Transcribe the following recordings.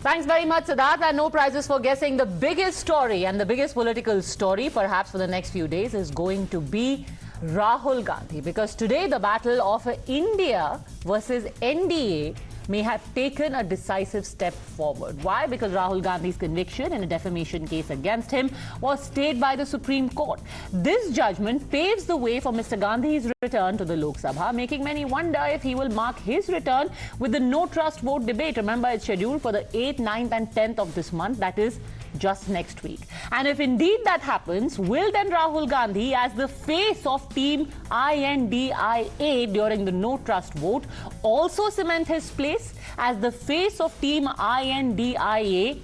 Thanks very much, Siddharth. And no prizes for guessing. The biggest story and the biggest political story, perhaps for the next few days, is going to be Rahul Gandhi. Because today, the battle of India versus NDA may have taken a decisive step forward. Why? Because Rahul Gandhi's conviction in a defamation case against him was stayed by the Supreme Court. This judgment paves the way for Mr. Gandhi's return to the Lok Sabha, making many wonder if he will mark his return with the no trust vote debate. Remember, it's scheduled for the 8th, 9th and 10th of this month, that is just next week. And if indeed that happens, will then Rahul Gandhi, as the face of team I.N.D.I.A. during the no trust vote, also cement his place as the face of team I.N.D.I.A.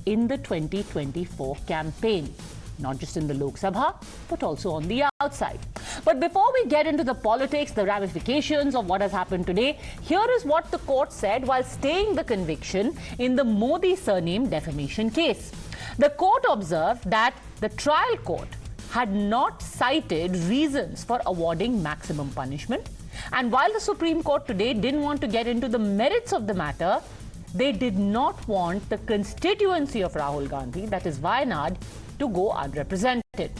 in the 2024 campaign? Not just in the Lok Sabha, but also on the outside. But before we get into the politics, the ramifications of what has happened today, here is what the court said while staying the conviction in the Modi surname defamation case. The court observed that the trial court had not cited reasons for awarding maximum punishment. And while the Supreme Court today didn't want to get into the merits of the matter, they did not want the constituency of Rahul Gandhi, that is Wayanad, to go unrepresented.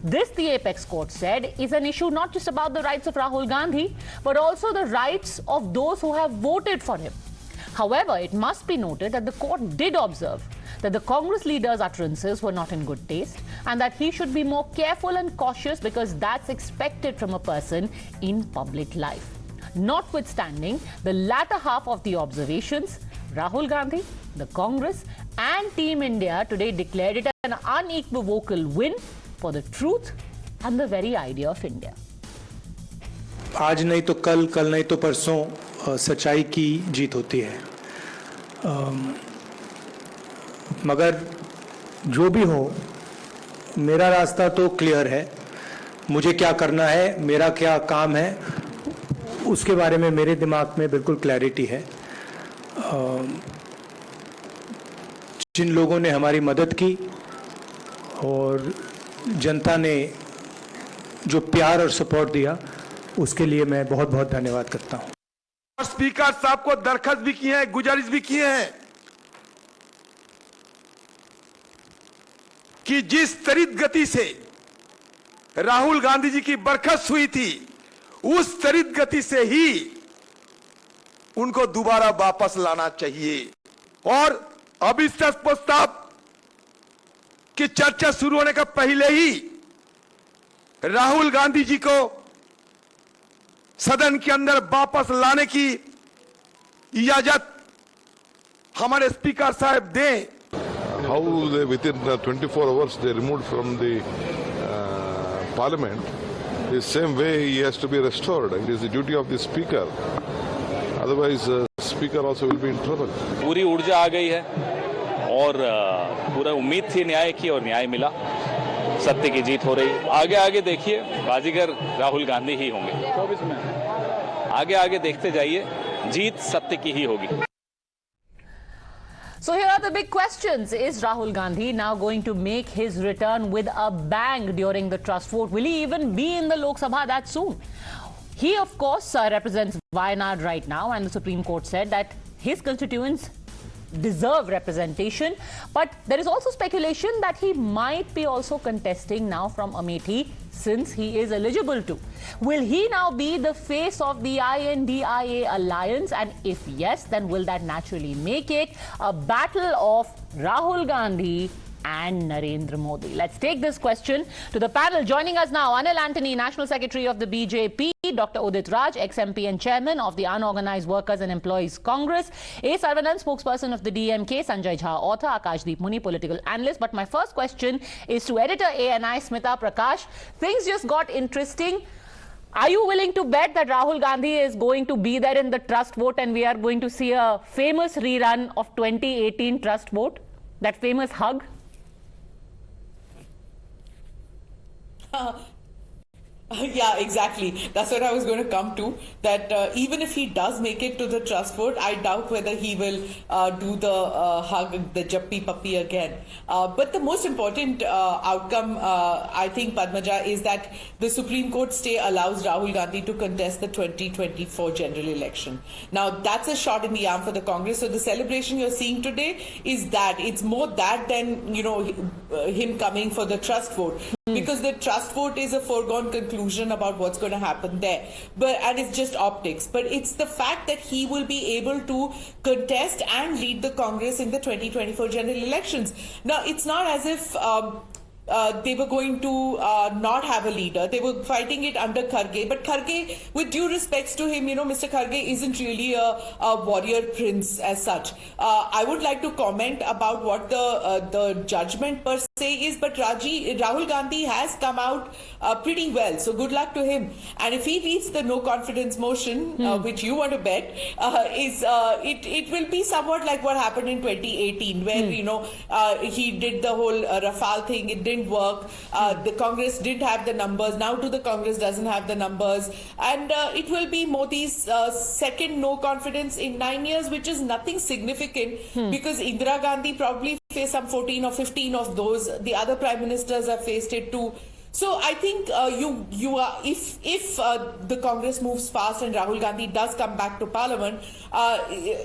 This, the apex court said, is an issue not just about the rights of Rahul Gandhi, but also the rights of those who have voted for him. However, it must be noted that the court did observe that the Congress leader's utterances were not in good taste and that he should be more careful and cautious because that's expected from a person in public life. Notwithstanding the latter half of the observations, Rahul Gandhi, the Congress and Team India today declared it an unequivocal win for the truth and the very idea of India. आज नहीं तो कल, कल नहीं तो परसों सच्चाई की जीत होती है। मगर जो भी हो, मेरा रास्ता तो क्लियर है। मुझे क्या करना है, मेरा क्या काम है, उसके बारे में मेरे दिमाग में बिल्कुल क्लैरिटी है। जिन लोगों ने हमारी मदद की और जनता ने जो प्यार और सपोर्ट दिया, उसके लिए मैं बहुत बहुत धन्यवाद करता हूं। और स्पीकर साहब को दरखास्त भी की है, गुजारिश भी की है कि जिस त्वरित गति से राहुल गांधी जी की बर्खास्त हुई थी, उस त्वरित गति से ही उनको दोबारा वापस लाना चाहिए। और अविश्वास प्रस्ताव की चर्चा शुरू होने का पहले ही राहुल गांधी जी को सदन के अंदर वापस लाने की इजाजत हमारे स्पीकर साहब दें। How they within 24 hours they removed from the parliament, the same way he has to be restored. It is the duty of the speaker. Otherwise, speaker also will be in trouble. पूरी ऊर्जा आ गई है और पूरा उम्मीद थी न्याय की और न्याय मिला। सत्य की जीत हो रही। आगे आगे देखिए, बाजीगर राहुल गांधी ही होंगे 24 में। आगे आगे देखते जाइए, जीत सत्य की ही होगी। So here are the big questions. Is Rahul Gandhi now going to make his return with a bang during the trust vote? Will he even be in the Lok Sabha that soon? He, of course, represents Wayanad right now, and the Supreme Court said that his constituents deserve representation. But there is also speculation that he might be also contesting now from Amethi, since he is eligible to. Will he now be the face of the I.N.D.I.A. alliance? And if yes, then will that naturally make it a battle of Rahul Gandhi and Narendra Modi? Let's take this question to the panel. Joining us now, Anil Antony, National Secretary of the BJP, Dr. Udit Raj, ex-MP and Chairman of the Unorganized Workers and Employees Congress, A. Saravanan, spokesperson of the DMK, Sanjay Jha, author, Akashdeep Muni, political analyst. But my first question is to editor ANI, Smita Prakash. Things just got interesting. Are you willing to bet that Rahul Gandhi is going to be there in the trust vote and we are going to see a famous rerun of 2018 trust vote? That famous hug? Yeah, exactly. That's what I was going to come to. That even if he does make it to the trust vote, I doubt whether he will do the hug, the jappi puppy again. But the most important outcome, I think, Padmaja, is that the Supreme Court stay allows Rahul Gandhi to contest the 2024 general election. Now, that's a shot in the arm for the Congress. So the celebration you're seeing today is that. It's more that than, him coming for the trust vote. Because the trust vote is a foregone conclusion about what's going to happen there. And it's just optics. But it's the fact that he will be able to contest and lead the Congress in the 2024 general elections. Now, it's not as if they were going to not have a leader. They were fighting it under Kharge. But Kharge, with due respects to him, Mr. Kharge isn't really a warrior prince as such. I would like to comment about what the judgment per se is, but Rahul Gandhi has come out pretty well. So good luck to him. And if he beats the no confidence motion, which you want to bet, it will be somewhat like what happened in 2018, where he did the whole Rafale thing. It didn't work. The Congress didn't have the numbers. Now too the Congress doesn't have the numbers. And it will be Modi's second no confidence in 9 years, which is nothing significant because Indira Gandhi probably faced some 14 or 15 of those. The other prime ministers have faced it too. So I think you are if the Congress moves fast and Rahul Gandhi does come back to Parliament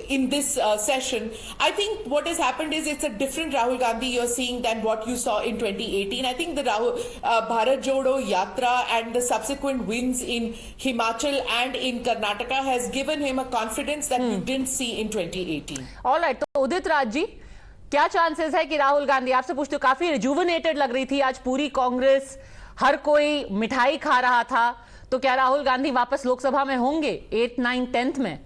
in this session, I think what has happened is it's a different Rahul Gandhi you're seeing than what you saw in 2018. I think the Bharat Jodo Yatra and the subsequent wins in Himachal and in Karnataka has given him a confidence that you didn't see in 2018. All right, तो उदित राज जी, क्या chances है कि राहुल गांधी, आपसे पूछते हो, काफी rejuvenated लग रही थी आज पूरी कांग्रेस, हर कोई मिठाई खा रहा था, तो क्या राहुल गांधी वापस लोकसभा में होंगे 8, 9, 10 में?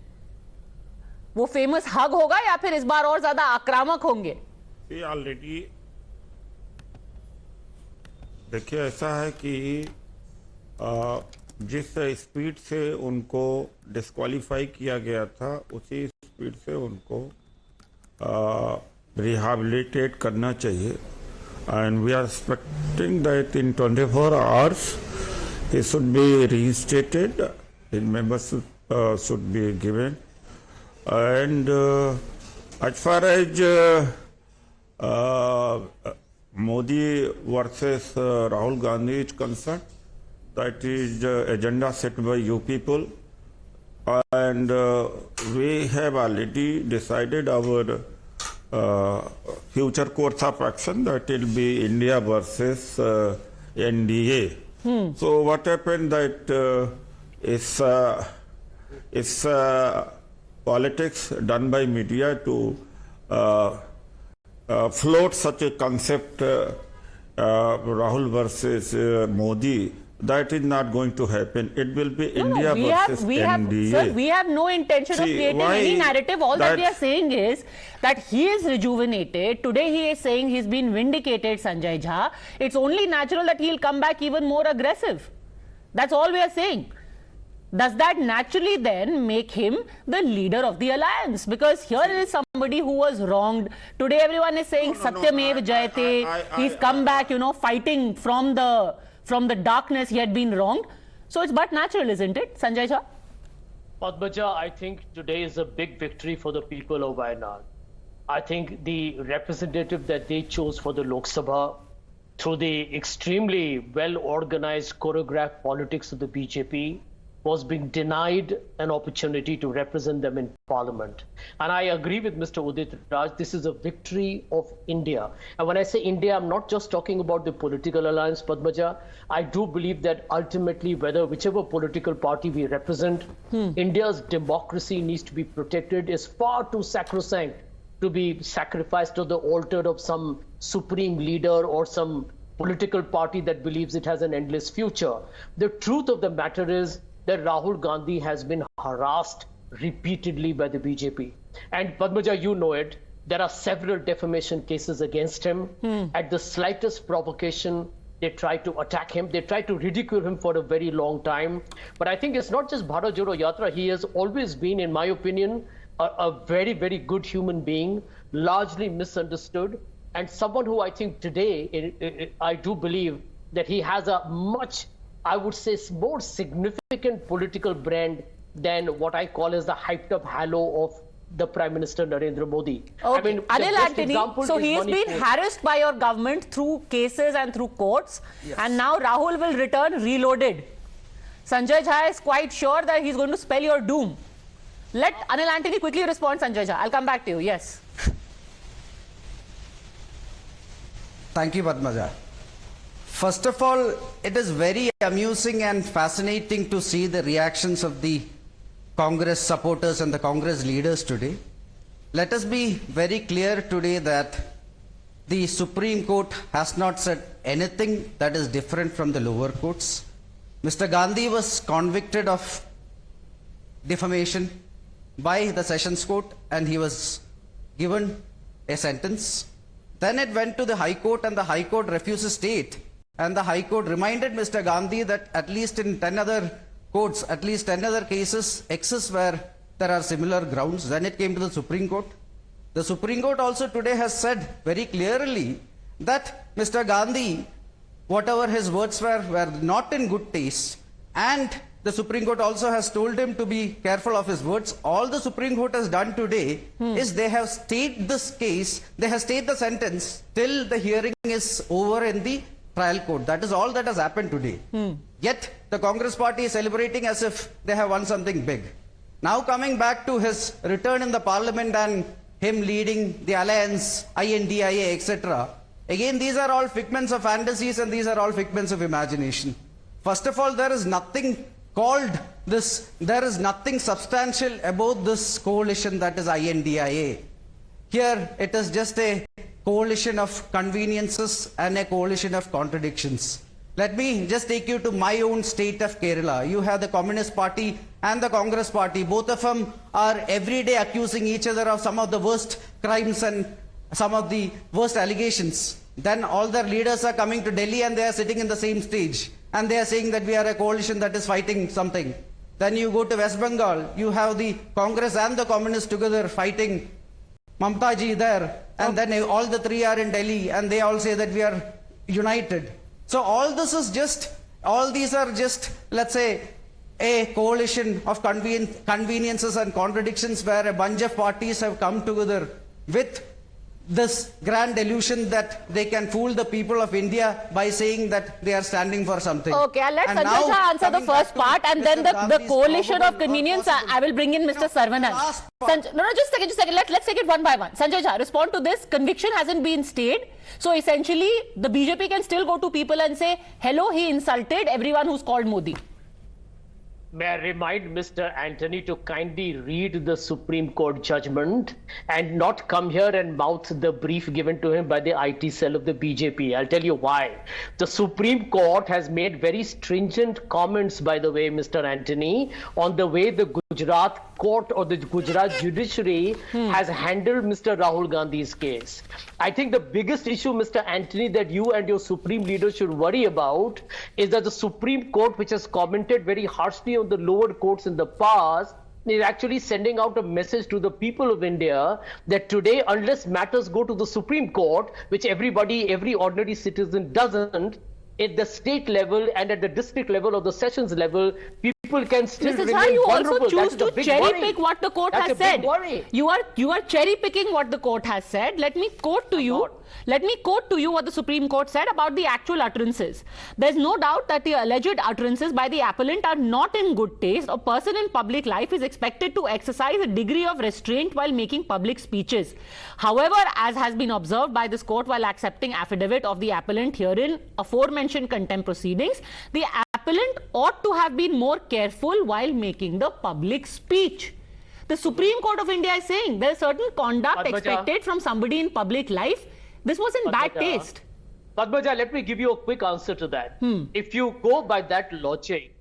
वो फेमस हग होगा या फिर इस बार और ज्यादा आक्रामक होंगे? ऑलरेडी देखिए, ऐसा है कि जिस स्पीड से उनको डिस्क्वालीफाई किया गया था, उसी स्पीड से उनको रिहैबिलिटेट करना चाहिए. And we are expecting that in 24 hours he should be reinstated, his membership should be given. And as far as Modi versus Rahul Gandhi is concerned, that is agenda set by you people, and we have already decided our future course of action, that will be India versus N.D.A. So what happened that it's politics done by media to float such a concept, Rahul versus Modi. That is not going to happen. It will be India versus N.D.A. Sir, we have no intention of creating any narrative. All that we are saying is that he is rejuvenated. Today he is saying he's been vindicated, Sanjay Jha. It's only natural that he'll come back even more aggressive. That's all we are saying. Does that naturally then make him the leader of the alliance? Because here is somebody who was wronged. Today everyone is saying Satyamev Jayate. He's come back, fighting from the darkness. He had been wronged. So it's but natural, isn't it, Sanjay Jha? Padmaja, I think today is a big victory for the people of Wayanad. I think the representative that they chose for the Lok Sabha, through the extremely well-organized, choreographed politics of the BJP, was being denied an opportunity to represent them in Parliament. And I agree with Mr. Udit Raj, this is a victory of India. And when I say India, I'm not just talking about the political alliance, Padmaja. I do believe that ultimately, whichever political party we represent, India's democracy needs to be protected. It's far too sacrosanct to be sacrificed to the altar of some supreme leader or some political party that believes it has an endless future. The truth of the matter is that Rahul Gandhi has been harassed repeatedly by the BJP. And Padmaja, you know it, there are several defamation cases against him. At the slightest provocation, they try to attack him. They try to ridicule him for a very long time. But I think it's not just Bharat Jodo Yatra. He has always been, in my opinion, a very, very good human being, largely misunderstood, and someone who I think today, I do believe that he has a much I would say, more significant political brand than what I call as the hyped up halo of the Prime Minister Narendra Modi. Okay. I mean, Anil Antony, so he has been harassed by your government through cases and through courts, and now Rahul will return reloaded. Sanjay Jha is quite sure that he's going to spell your doom. Let Anil Antony quickly respond, Sanjay Jha. I'll come back to you. Yes. Thank you, Padmaja. First of all, it is very amusing and fascinating to see the reactions of the Congress supporters and the Congress leaders today. Let us be very clear today that the Supreme Court has not said anything that is different from the lower courts. Mr. Gandhi was convicted of defamation by the Sessions Court and he was given a sentence. Then it went to the High Court and the High Court refused to state. And the High Court reminded Mr. Gandhi that at least in 10 other courts, at least 10 other cases exist where there are similar grounds. Then it came to the Supreme Court. The Supreme Court also today has said very clearly that Mr. Gandhi, whatever his words were not in good taste, and the Supreme Court also has told him to be careful of his words. All the Supreme Court has done today is they have stayed this case, they have stayed the sentence till the hearing is over in the trial court. That is all that has happened today. Yet the Congress party is celebrating as if they have won something big. Now coming back to his return in the parliament and him leading the alliance, I.N.D.I.A, etc. Again, these are all figments of fantasies and these are all figments of imagination. First of all, there is nothing called this, there is nothing substantial about this coalition that is I.N.D.I.A. Here it is just a coalition of conveniences and a coalition of contradictions. Let me just take you to my own state of Kerala. You have the Communist Party and the Congress Party. Both of them are every day accusing each other of some of the worst crimes and some of the worst allegations. Then all their leaders are coming to Delhi and they are sitting in the same stage. And they are saying that we are a coalition that is fighting something. Then you go to West Bengal. You have the Congress and the Communists together fighting Mamta ji there. And then all the three are in Delhi and they all say that we are united. So all this is just, all these are just, let's say, a coalition of conveniences and contradictions where a bunch of parties have come together with this grand illusion that they can fool the people of India by saying that they are standing for something. Okay, I'll let Sanjay Jha answer the first part and then the coalition of convenience. I will bring in Mr. Sarvanan. No, just a second. Let's take it one by one. Sanjay Jha, respond to this. Conviction hasn't been stayed. So essentially, the BJP can still go to people and say, hello, he insulted everyone who's called Modi. May I remind Mr. Antony to kindly read the Supreme Court judgment and not come here and mouth the brief given to him by the IT cell of the BJP. I'll tell you why. The Supreme Court has made very stringent comments, by the way, Mr. Antony, on the way the Gujarat court or the Gujarat judiciary has handled Mr. Rahul Gandhi's case. I think the biggest issue, Mr. Antony, that you and your Supreme leaders should worry about is that the Supreme Court, which has commented very harshly on the lower courts in the past, is actually sending out a message to the people of India that today, unless matters go to the Supreme Court, which every ordinary citizen doesn't, at the state level and at the district level or the sessions level, people can still Mr. remain Jha, you vulnerable. also choose to cherry pick what the court has said. You are cherry picking what the court has said. Let me quote to you. Let me quote to you what the Supreme Court said about the actual utterances. There's no doubt that the alleged utterances by the appellant are not in good taste. A person in public life is expected to exercise a degree of restraint while making public speeches. However, as has been observed by this court while accepting affidavit of the appellant herein aforementioned contempt proceedings, the appellant ought to have been more careful while making the public speech. The Supreme Court of India is saying there is certain conduct expected from somebody in public life. This was in bad taste. Padmaja, let me give you a quick answer to that. If you go by that logic,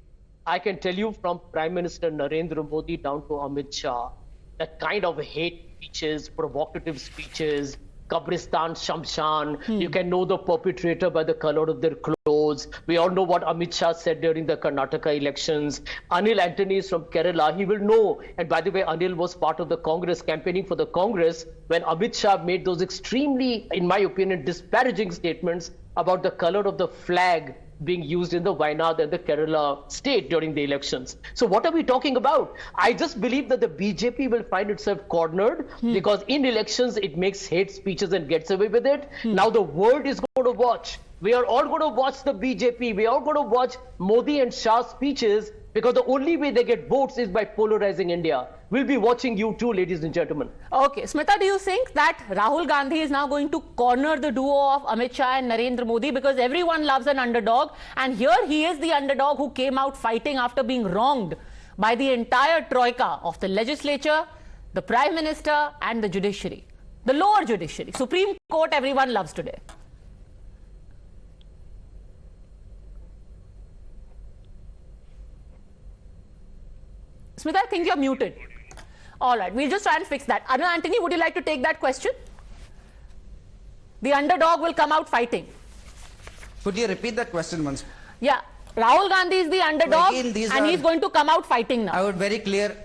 I can tell you from Prime Minister Narendra Modi down to Amit Shah, the kind of hate speeches, provocative speeches, Kabristan, Shamshan, you can know the perpetrator by the color of their clothes. We all know what Amit Shah said during the Karnataka elections. Anil Antony is from Kerala. He will know. And by the way, Anil was part of the Congress, campaigning for the Congress, when Amit Shah made those extremely, in my opinion, disparaging statements about the color of the flag being used in the Wayanad and the Kerala state during the elections. So what are we talking about? I just believe that the BJP will find itself cornered because in elections it makes hate speeches and gets away with it. Now the world is going to watch. We are all going to watch the BJP. We are all going to watch Modi and Shah speeches because the only way they get votes is by polarizing India. We'll be watching you too, ladies and gentlemen. Okay, Smita, do you think that Rahul Gandhi is now going to corner the duo of Amit Shah and Narendra Modi because everyone loves an underdog, and here he is the underdog who came out fighting after being wronged by the entire troika of the legislature, the Prime Minister and the judiciary, the lower judiciary. Supreme Court everyone loves today. Smita, I think you're muted. All right, we'll just try and fix that. Anu Antony, would you like to take that question? The underdog will come out fighting. Could you repeat that question once? Yeah, Rahul Gandhi is the underdog and he's going to come out fighting now. I would very clear.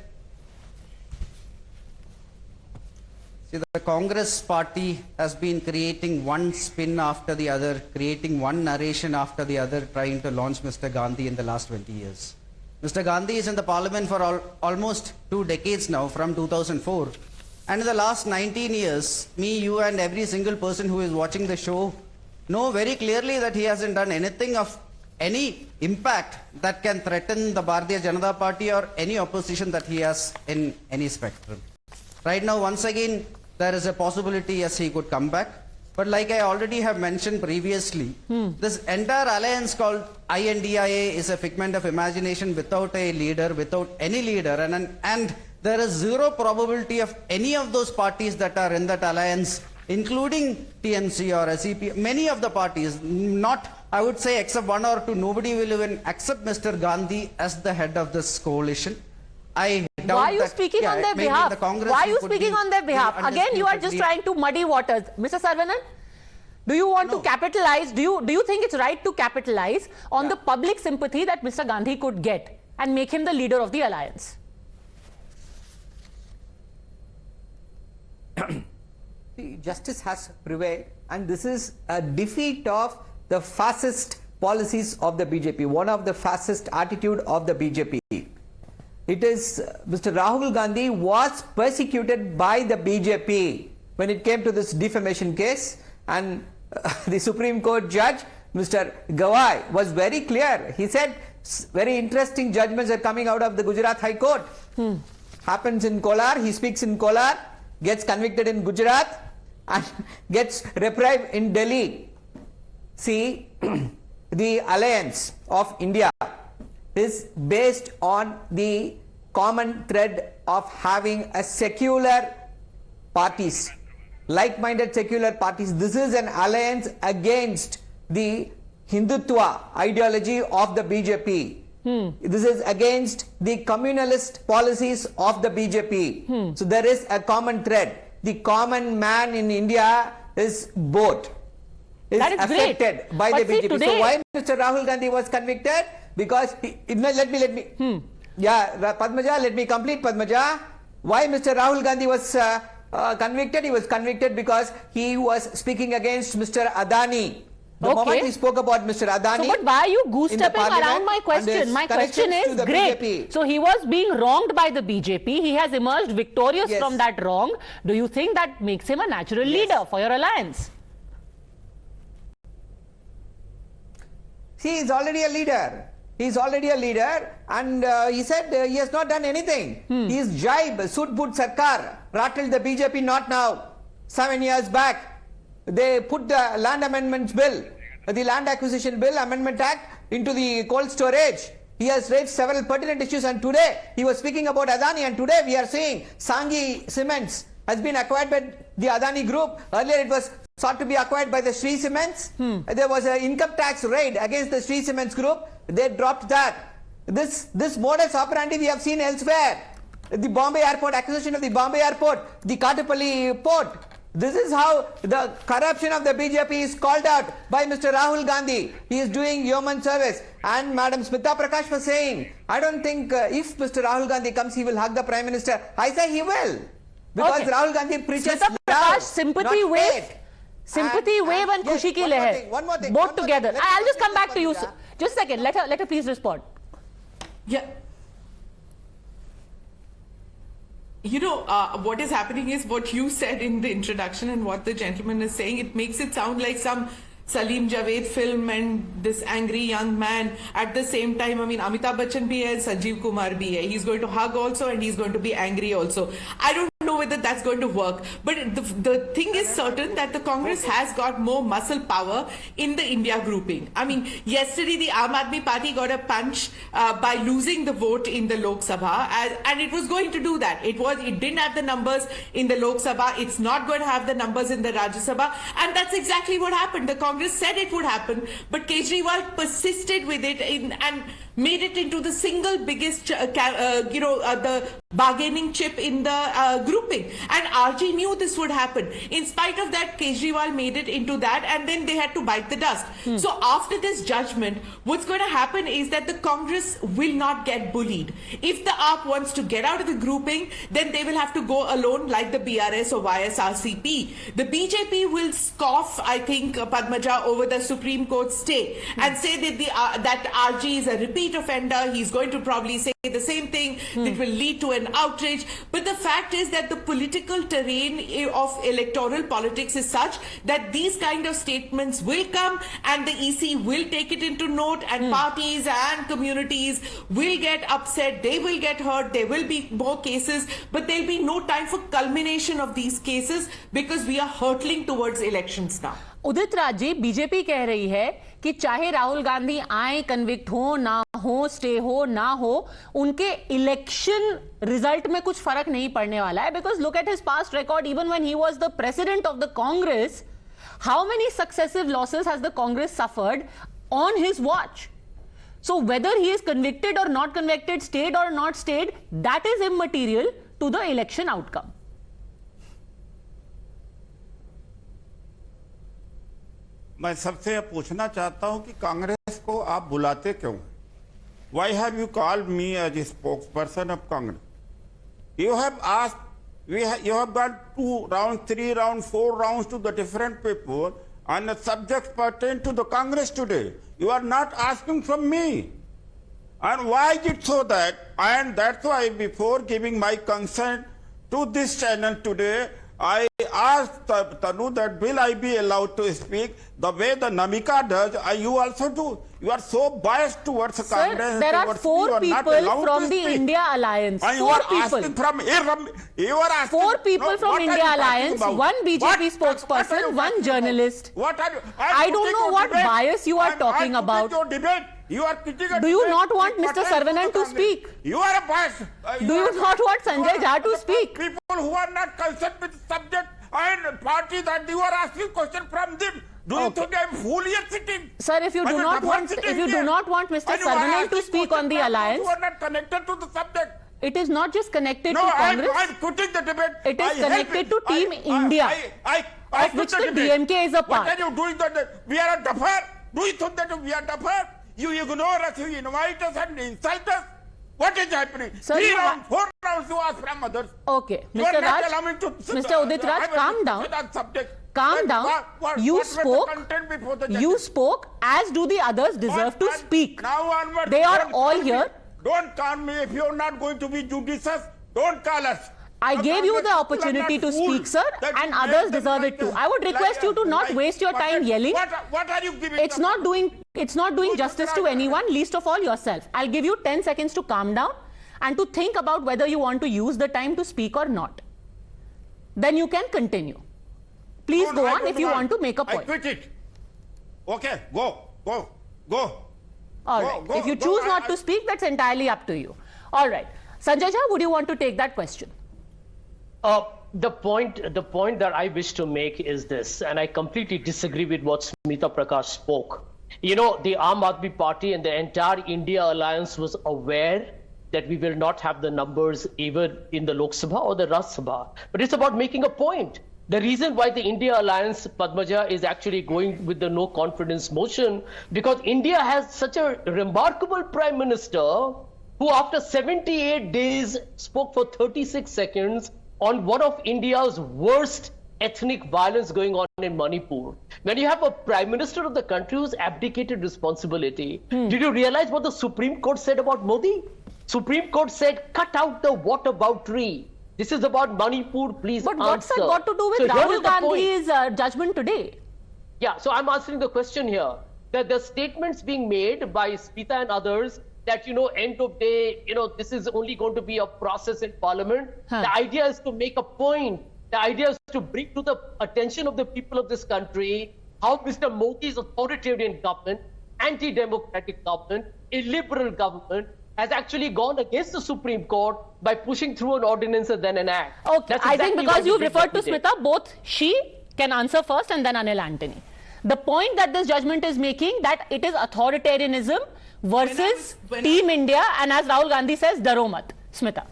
See, the Congress party has been creating one spin after the other, creating one narration after the other, trying to launch Mr. Gandhi in the last 20 years. Mr. Gandhi is in the parliament for almost 2 decades now, from 2004. And in the last 19 years, me, you and every single person who is watching the show know very clearly that he hasn't done anything of any impact that can threaten the Bharatiya Janata Party or any opposition that he has in any spectrum. Right now, once again, there is a possibility, yes, he could come back. But like I already have mentioned previously, this entire alliance called I.N.D.I.A is a figment of imagination without a leader, without any leader. And there is zero probability of any of those parties that are in that alliance, including TMC or SEP, many of the parties, not, I would say, except 1 or 2, nobody will even accept Mr. Gandhi as the head of this coalition. I doubt Why are you that, speaking on their behalf? Why are you speaking on their behalf? Again, you are just trying to muddy waters. Mr. Saravanan, do you want to capitalize? Do you think it's right to capitalize on the public sympathy that Mr. Gandhi could get and make him the leader of the alliance? Justice has prevailed, and this is a defeat of the fascist policies of the BJP, one of the fascist attitude of the BJP. It is Mr. Rahul Gandhi was persecuted by the BJP when it came to this defamation case, and the Supreme Court judge, Mr. Gawai, was very clear. He said very interesting judgments are coming out of the Gujarat High Court. Happens in Kolar, he speaks in Kolar, gets convicted in Gujarat and gets reprieved in Delhi. See, the alliance of India is based on the common thread of having a secular parties, like-minded secular parties. This is an alliance against the Hindutva ideology of the BJP. This is against the communalist policies of the BJP. So there is a common thread. The common man in India is both. Is affected by the BJP. Today, so why Mr. Rahul Gandhi was convicted? Because let me. Yeah, Padmaja, let me complete, Padmaja. Why Mr. Rahul Gandhi was convicted? He was convicted because he was speaking against Mr. Adani. The moment he spoke about Mr. Adani. So, but why are you goose-stepping around my question? My question is, great. BJP. So he was being wronged by the BJP. He has emerged victorious from that wrong. Do you think that makes him a natural leader for your alliance? See, he's already a leader. He's already a leader, and he said he has not done anything. He's jibe, Sudbud Sarkar, rattled the BJP, not now. 7 years back, they put the land amendments bill, the land acquisition bill, amendment act, into the cold storage. He has raised several pertinent issues, and today he was speaking about Adani, and today we are seeing Sanghi Cements has been acquired by the Adani group. Earlier it was sought to be acquired by the Shree Cements. There was an income tax raid against the Shree Cements group. They dropped that. This modus operandi we have seen elsewhere. The Bombay airport, acquisition of the Bombay airport, the Katapalli port. This is how the corruption of the BJP is called out by Mr. Rahul Gandhi. He is doing yeoman service. And Madam Smita Prakash was saying, I don't think if Mr. Rahul Gandhi comes, he will hug the Prime Minister. I say he will. Because Rahul Gandhi preaches love, sympathy not with hate. Sympathy wave and Khushi ki leher. One more thing. Both together. I'll just come back to you. Padmaja. Just a second. Let her please respond. Yeah. You know, what is happening is what you said in the introduction and what the gentleman is saying. It makes it sound like some Salim Javed film and this angry young man. At the same time, I mean, Amitabh Bachchan bhi hai, Sanjeev Kumar bhi hai. He's going to hug also and he's going to be angry also. I don't know whether that's going to work. But the thing is certain that the Congress has got more muscle power in the India grouping. I mean, yesterday the Aam Aadmi Party got a punch by losing the vote in the Lok Sabha, and it was going to do that. It didn't have the numbers in the Lok Sabha. It's not going to have the numbers in the Rajya Sabha, and that's exactly what happened. The Congress said it would happen, but Kejriwal persisted with it and made it into the single biggest, the bargaining chip in the grouping. And RG knew this would happen. In spite of that, Kejriwal made it into that, and then they had to bite the dust. So after this judgment, what's going to happen is that the Congress will not get bullied. If the AAP wants to get out of the grouping, then they will have to go alone like the BRS or YSRCP. The BJP will scoff, I think, Padmaja, over the Supreme Court stay and say that that RG is a repeat offender. He's going to probably say the same thing that will lead to an outrage. But the fact is that the political terrain of electoral politics is such that these kind of statements will come, and the EC will take it into note, and parties and communities will get upset. They will get hurt. There will be more cases, but there'll be no time for culmination of these cases because we are hurtling towards elections now. Udit Raj ji, BJP कह रही है कि चाहे राहुल गांधी आए, convict हो ना हो, stay हो ना हो, उनके इलेक्शन रिजल्ट में कुछ फर्क नहीं पड़ने वाला है, because look at his past record. Even when he was the president of the Congress, how many successive losses has the Congress suffered on his watch? So whether he is convicted or not convicted, stayed or not stayed, that is immaterial to the election outcome. मैं सबसे पूछना चाहता हूं कि कांग्रेस को आप बुलाते क्यों? Why have you called me as a spokesperson of Congress? You have asked, you have got 2 rounds, 3 rounds, 4 rounds to the different people on the subjects pertain to the Congress today. You are not asking from me. And why is it so that, and that's why before giving my consent to this channel today, I asked Tanu that will I be allowed to speak the way the Namika does, you also do. You are so biased towards Congress. Sir, there are 4 people from the India Alliance. 4 people. You are asking 4 people from India Alliance, 1 BJP spokesperson, 1 journalist. What are you? I don't know what bias you are talking about. You are critical. Do you not want Mr. Saravanan to speak? You are a bias. Do you not want Sanjay Jha to speak? People who are not concerned with the subject and party that you are asking questions from them. Do you think I am fool here sitting? Sir, if you do not want Mr. Saravanan to speak on the alliance, you are not connected to the subject. It is not just connected to Congress. I'm quitting the debate. It is connected to Team India, of which the DMK is a part. What are you doing? We are a duffer. Do you think that we are duffer? You ignore us, you invite us and insult us. What is happening? Sir, 3 rounds, 4 rounds you ask from others. Okay, Mr. Raj, Mr. Udit Raj, calm down. Calm down. You spoke, as do the others deserve to speak. Now onward, they are all here. Don't call me if you are not going to be judicious. Don't call us. I gave you the opportunity to speak, sir, and others deserve it too. I would request you to not waste your time yelling. What are you giving? It's not doing justice to anyone, least of all yourself. I'll give you 10 seconds to calm down and to think about whether you want to use the time to speak or not. Then you can continue. Please go on if you want to make a point. I quit it. Okay, go. All right. If you choose not to speak, that's entirely up to you. All right. Sanjay Jha, would you want to take that question? The point that I wish to make is this, and I completely disagree with what Smita Prakash spoke. You know, the Aam Aadmi Party and the entire India Alliance was aware that we will not have the numbers even in the Lok Sabha or the Rajya Sabha. But it's about making a point. The reason why the India Alliance, Padmaja, is actually going with the no confidence motion, because India has such a remarkable Prime Minister who after 78 days spoke for 36 seconds on one of India's worst ethnic violence going on in Manipur, when you have a prime minister of the country who's abdicated responsibility, did you realize what the Supreme Court said about Modi? Supreme Court said, cut out the whataboutery. This is about Manipur, please But answer. what's that got to do with Rahul Gandhi's judgment today? Yeah, so I'm answering the question here. That the statements being made by Smita and others that, end of day, this is only going to be a process in parliament. The idea is to make a point. The idea is to bring to the attention of the people of this country how Mr. Modi's authoritarian government, anti-democratic government, illiberal government has actually gone against the Supreme Court by pushing through an ordinance and then an act. Okay, I think because you've referred to Smita, both she can answer first and then Anil Antony. The point that this judgment is making, that it is authoritarianism versus Team India, and as Rahul Gandhi says, daro mat. Smita.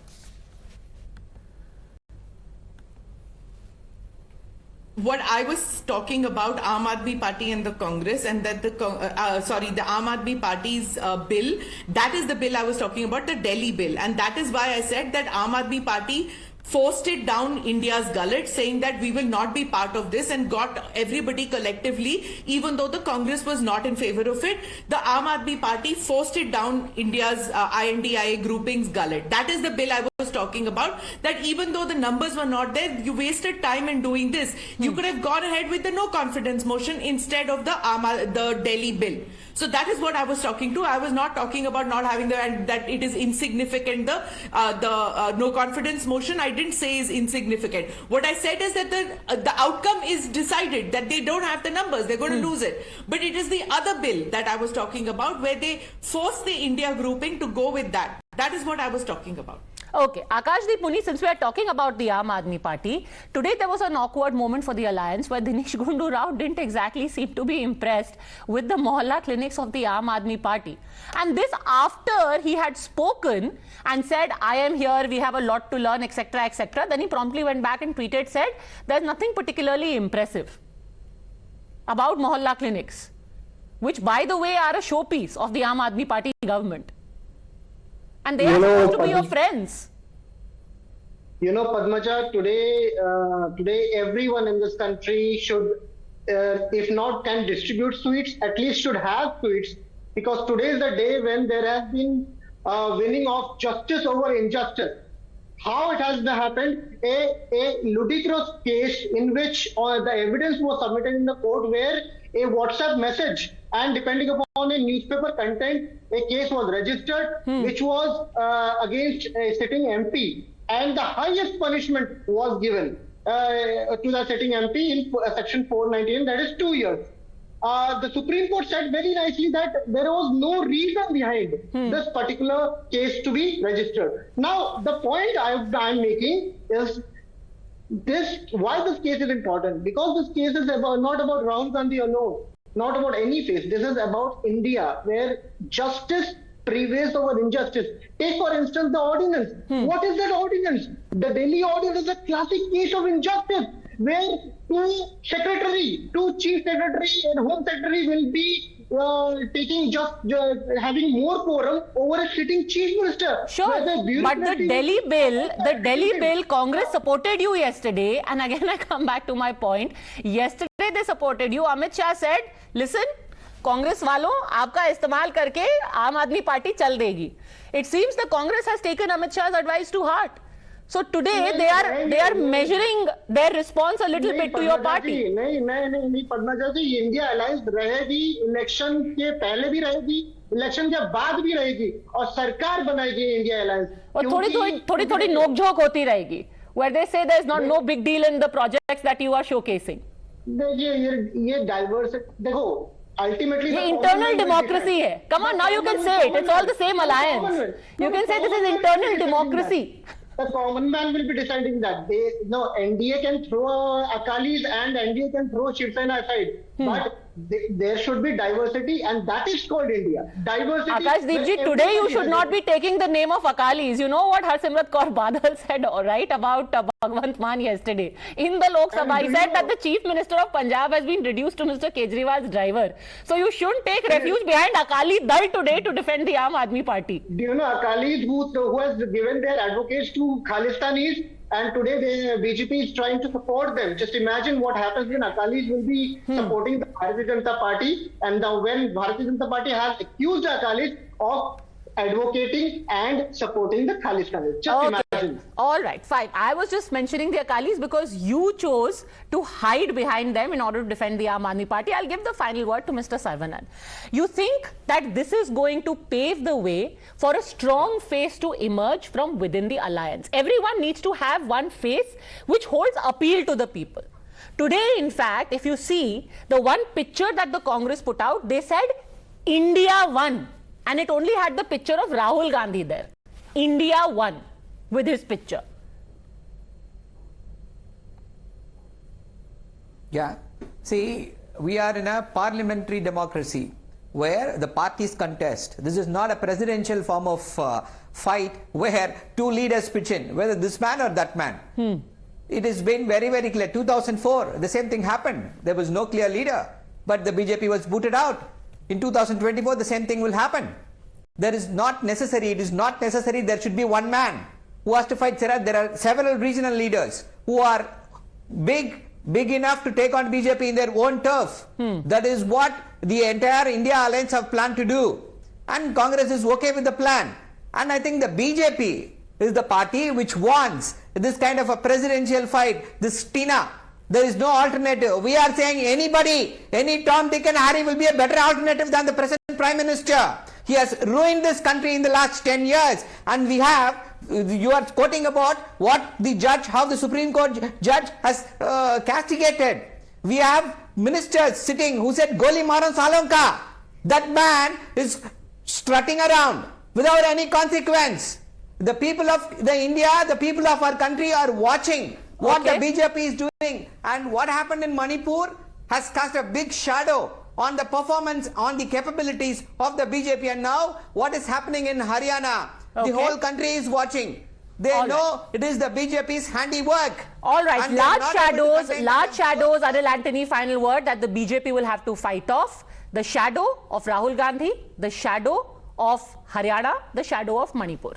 What I was talking about Aam Aadmi Party and the Congress, and that the Aam Aadmi Party's bill, that is the bill I was talking about, the Delhi bill, and that is why I said that Aam Aadmi Party forced it down India's gullet, saying that we will not be part of this, and got everybody collectively, even though the Congress was not in favor of it, the Aam Aadmi Party forced it down India's I.N.D.I.A grouping's gullet. That is the bill I was talking about, that even though the numbers were not there, you wasted time in doing this. You could have gone ahead with the no confidence motion instead of the Delhi bill. So that is what I was talking to. I was not talking about not having and that it is insignificant. The no confidence motion I didn't say is insignificant. What I said is that the outcome is decided, that they don't have the numbers, they're going to lose it. But it is the other bill that I was talking about, where they force the India grouping to go with that. That is what I was talking about. Okay, Akashdeep Muni, since we are talking about the Aam Aadmi Party, today there was an awkward moment for the alliance where Dinesh Gundu Rao didn't exactly seem to be impressed with the Mohalla clinics of the Aam Aadmi Party. And this after he had spoken and said, I am here, we have a lot to learn, etc., etc. Then he promptly went back and tweeted, said, there's nothing particularly impressive about Mohalla clinics, which by the way are a showpiece of the Aam Aadmi Party government. And they are supposed to be your friends. Padmaja, today everyone in this country should, if not can distribute sweets, at least should have sweets, because today is the day when there has been winning of justice over injustice. How it has happened? A ludicrous case in which the evidence was submitted in the court where a WhatsApp message, and depending upon a newspaper content, a case was registered, which was against a sitting MP, and the highest punishment was given to the sitting MP in section 419, that is 2 years. The Supreme Court said very nicely that there was no reason behind this particular case to be registered. Now, the point I'm making is why this case is important, because this case is not about Rahul Gandhi alone, not about any case. This is about India, where justice prevails over injustice. Take for instance the ordinance. What is that ordinance? The Delhi ordinance is a classic case of injustice, where two chief secretary and home secretary will be having more quorum over a sitting chief minister. Sure, but the Delhi bill, Congress supported you yesterday, and again I come back to my point. Yesterday they supported you. Amit Shah said, listen, Congress वालों, आपका इस्तेमाल करके आम आदमी party चल देगी. It seems the Congress has taken Amit Shah's advice to heart. So today they are measuring their response a little bit to your party. नहीं पद्मजा जी, India alliance रहेगी, इलेक्शन के पहले भी रहेगी, इलेक्शन के बाद भी रहेगी, और सरकार बनाएगी इंडिया अलायंस. और थोड़ी नोकझोंक होती रहेगी, where they say there is no big deal in the projects that you are showcasing. देखिए ये डाइवर्सिटी, देखो ultimately ये internal democracy है. Come on, now you can say it. It's all the same alliance. You can say this is internal democracy. The common man will be deciding that. NDA can throw Akalis and NDA can throw Shiv Sena aside. But there should be diversity, and that is called India. Diversity. Akashdeep ji, today you should not be taking the name of Akalis. You know what Harsimrat Kaur Badal said, right, about Bhagwant Mann yesterday. In the Lok Sabha, he said that the Chief Minister of Punjab has been reduced to Mr. Kejriwal's driver. So you shouldn't take refuge behind Akali Dal today to defend the Aam Aadmi Party. Do you know Akalis who has given their advocates to Khalistanis? and today the BJP is trying to support them. Just imagine what happens when Akalis will be supporting the Bharatiya Janata Party, and when Bharatiya Janata Party has accused Akalis of advocating and supporting the Khalis. Just imagine. All right, fine. I was just mentioning the Akalis because you chose to hide behind them in order to defend the Aam Aadmi Party. I'll give the final word to Mr. Saravanan. You think that this is going to pave the way for a strong face to emerge from within the alliance? Everyone needs to have one face which holds appeal to the people. Today, in fact, if you see the one picture that the Congress put out, they said India won. And it only had the picture of Rahul Gandhi there. India won with his picture. Yeah. See, we are in a parliamentary democracy where the parties contest. This is not a presidential form of fight where two leaders pitch in, whether this man or that man. It has been very, very clear. 2004, the same thing happened. There was no clear leader, but the BJP was booted out. In 2024, the same thing will happen. It is not necessary there should be one man who has to fight. There are several regional leaders who are big enough to take on BJP in their own turf. That is what the entire India Alliance have planned to do. And Congress is okay with the plan. And I think the BJP is the party which wants this kind of a presidential fight, this Tina. There is no alternative. We are saying anybody, any Tom, Dick and Harry will be a better alternative than the present Prime Minister. He has ruined this country in the last 10 years. And we have, you are quoting about what the judge, how the Supreme Court judge has castigated. We have ministers sitting who said, Goli Maro Salonka. That man is strutting around without any consequence. The people of India, the people of our country are watching what the BJP is doing, and what happened in Manipur has cast a big shadow on the performance, on the capabilities of the BJP. And now what is happening in Haryana, the whole country is watching. They know it is the BJP's handiwork. All right, large shadows, Adil Antony, final word that the BJP will have to fight off. The shadow of Rahul Gandhi, the shadow of Haryana, the shadow of Manipur.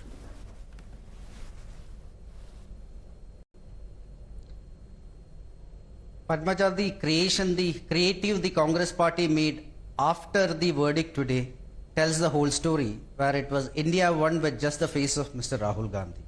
Padmaja, the creative the Congress party made after the verdict today tells the whole story, where it was India won with just the face of Mr. Rahul Gandhi.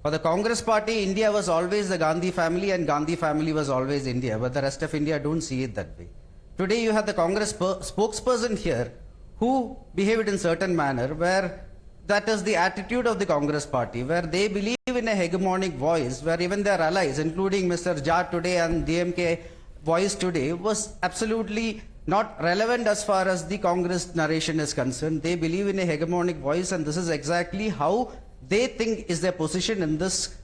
For the Congress party, India was always the Gandhi family and Gandhi family was always India, but the rest of India don't see it that way. Today you have the Congress spokesperson here who behaved in certain manner, where that is the attitude of the Congress party, where they believe in a hegemonic voice, where even their allies, including Mr. Jha today and DMK voice today, was absolutely not relevant as far as the Congress narration is concerned. They believe in a hegemonic voice, and this is exactly how they think is their position in this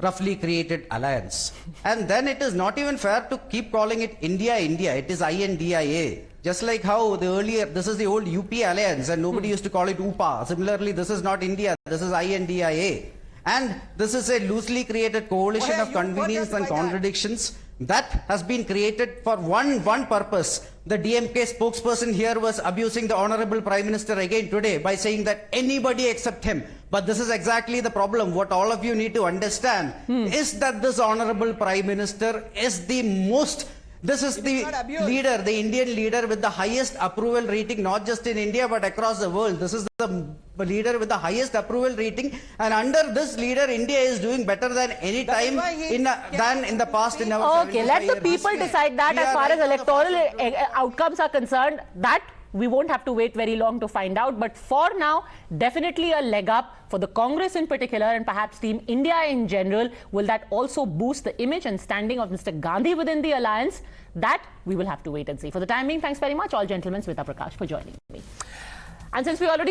roughly created alliance. And then it is not even fair to keep calling it India, it is I.N.D.I.A. Just like how the earlier, this is the old UP alliance and nobody used to call it UPA. Similarly, this is not India, this is I.N.D.I.A. And this is a loosely created coalition of convenience and contradictions that has been created for one purpose. The DMK spokesperson here was abusing the Honorable Prime Minister again today by saying that anybody except him. But this is exactly the problem. What all of you need to understand is that this Honorable Prime Minister is the most... This is the leader, the Indian leader with the highest approval rating, not just in India but across the world. This is the leader with the highest approval rating, and under this leader, India is doing better than any time than in the past. In our okay, let the people decide that. As far as electoral outcomes are concerned, that we won't have to wait very long to find out. But for now, definitely a leg up for the Congress in particular and perhaps Team India in general. Will that also boost the image and standing of Mr. Gandhi within the alliance? That we will have to wait and see. For the time being, thanks very much, all gentlemen, Smita Prakash, for joining me. And since we already